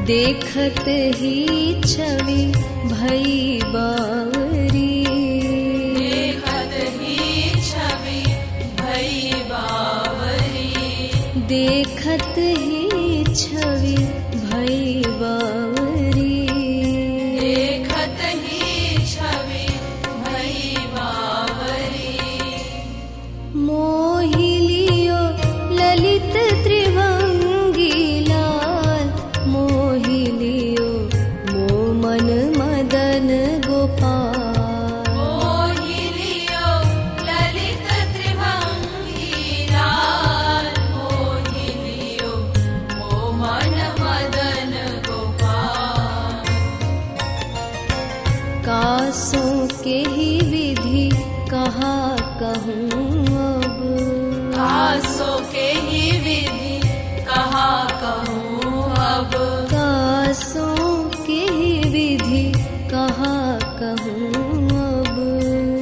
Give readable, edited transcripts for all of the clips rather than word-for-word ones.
देखत ही छवि भई बावरी, देखत ही छवि भई बावरी, देखत ही छवि भई बावरी, देखत ही छवि भई बावरी। मोहि लियो ललित त्रिभंगी लाल, मोहि लियो मो मन मदन गोपाल, मोहि लियो ललित त्रिभंगी लाल, मोहि लियो मो मन मदन गोपाल। कासों के ही विधि कहा कहूँ अब, कासों के ही विधि कहा कहूँ अब, कासों के ही विधि कहा कहूँ अब,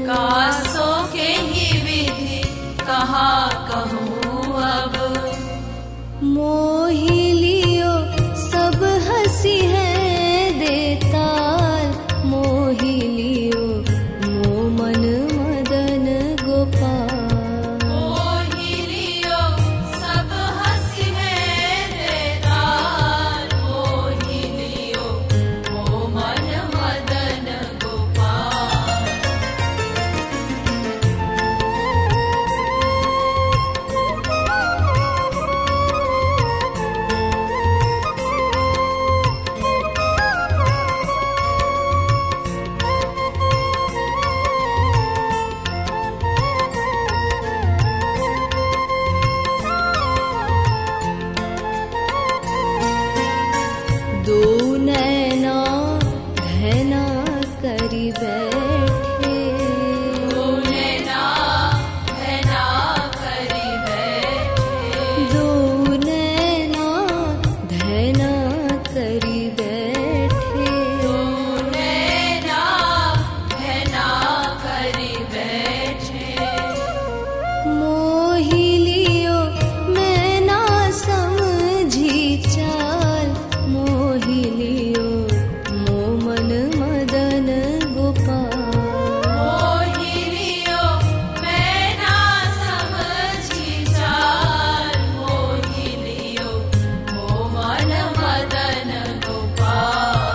कासों के ही विधि कहा कहूँ अब। मोहि लियो सब हंसी है देताल, मोहि लियो मो मन मदन गोपाल, मोहि लियो सब हंसी है देताल, मोहि लियो मो मन मदन गोपाल। दो नैना घना करी बैठे, दो नैना घना करी बैठे, दो नैना घना करी बैठे, दो नैना घना करी बैठे। मोहि लियो मैं ना समझी चाल, मोहि लियो मो मन मदन गोपाल, मोहि लियो मैं ना समझी चाल, मोहि लियो मो मन मदन गोपाल।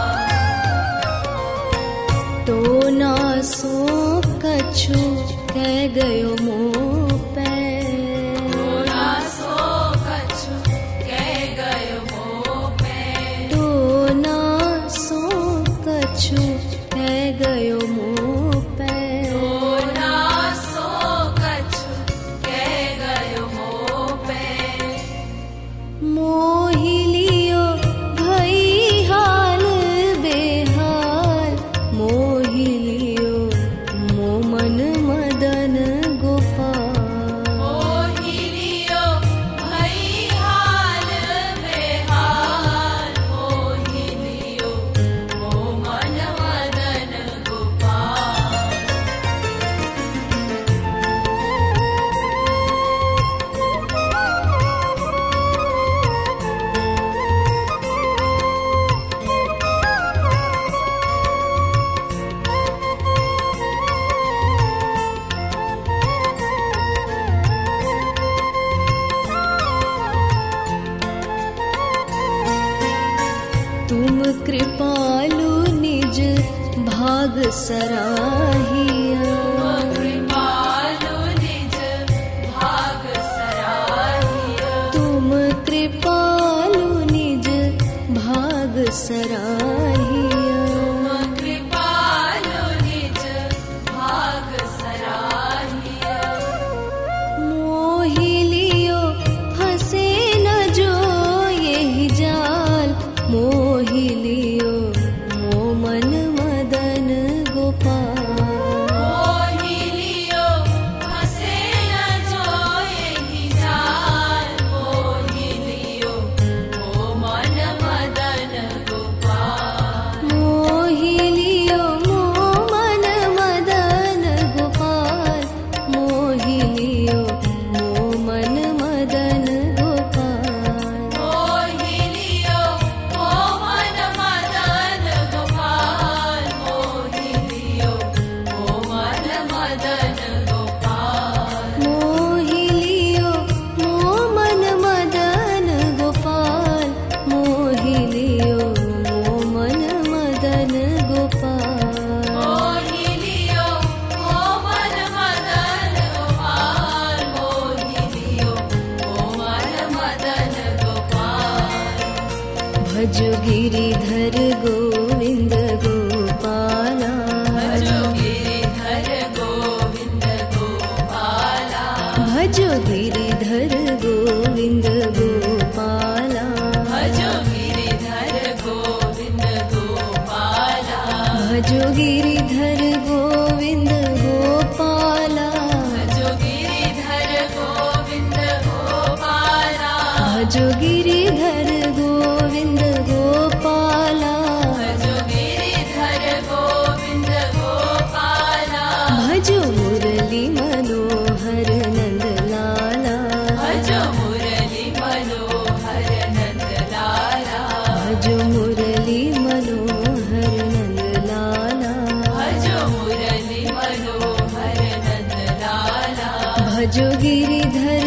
तो ना सो कछु कह गयो मो पै, ना सो कछु कह गयो मो पे, तो ना सो कछु कह गयो मो पै, ना सो कछु कह गयो मो पे। मोहि लियो भई हाल बेहाल, मोहि लियो मो मन मदन गोपाल, मोहि लियो भई हाल बेहाल, मोहि लियो मो मन मदन गोपाल। तुम कृपालु निज भाग सराहिया, कृपालु निज भाग सराहिया, तुम कृपालु निज भाग सराहिया, कृपालु निज भाग सराहिया। मोहि लियो फंसे न जो यही जाल, मोहि लियो मो मन मदन गोपाल, भजो गिरिधर गोविंद गोपाला भजो गिरिधर गोविंद गोपाला भजो गिरिधर गोविंद गोपाला भजो गिरिधर गोविंद गोपाला भजो गिरिधर गोविंद गोपाला भजो गिरिधर गोविंद गोपाला भजो गिरिधर गोविंद गोपाला भजो गिरिधर गोविंद गोपाला भजो मुरली मनोहर नंद लाला भजो मुरली मनोहर नंद लाला भजो मुरली मनोहर नंद लाला भजो मुरली मनोहर नंद लाला भजो गिरिधर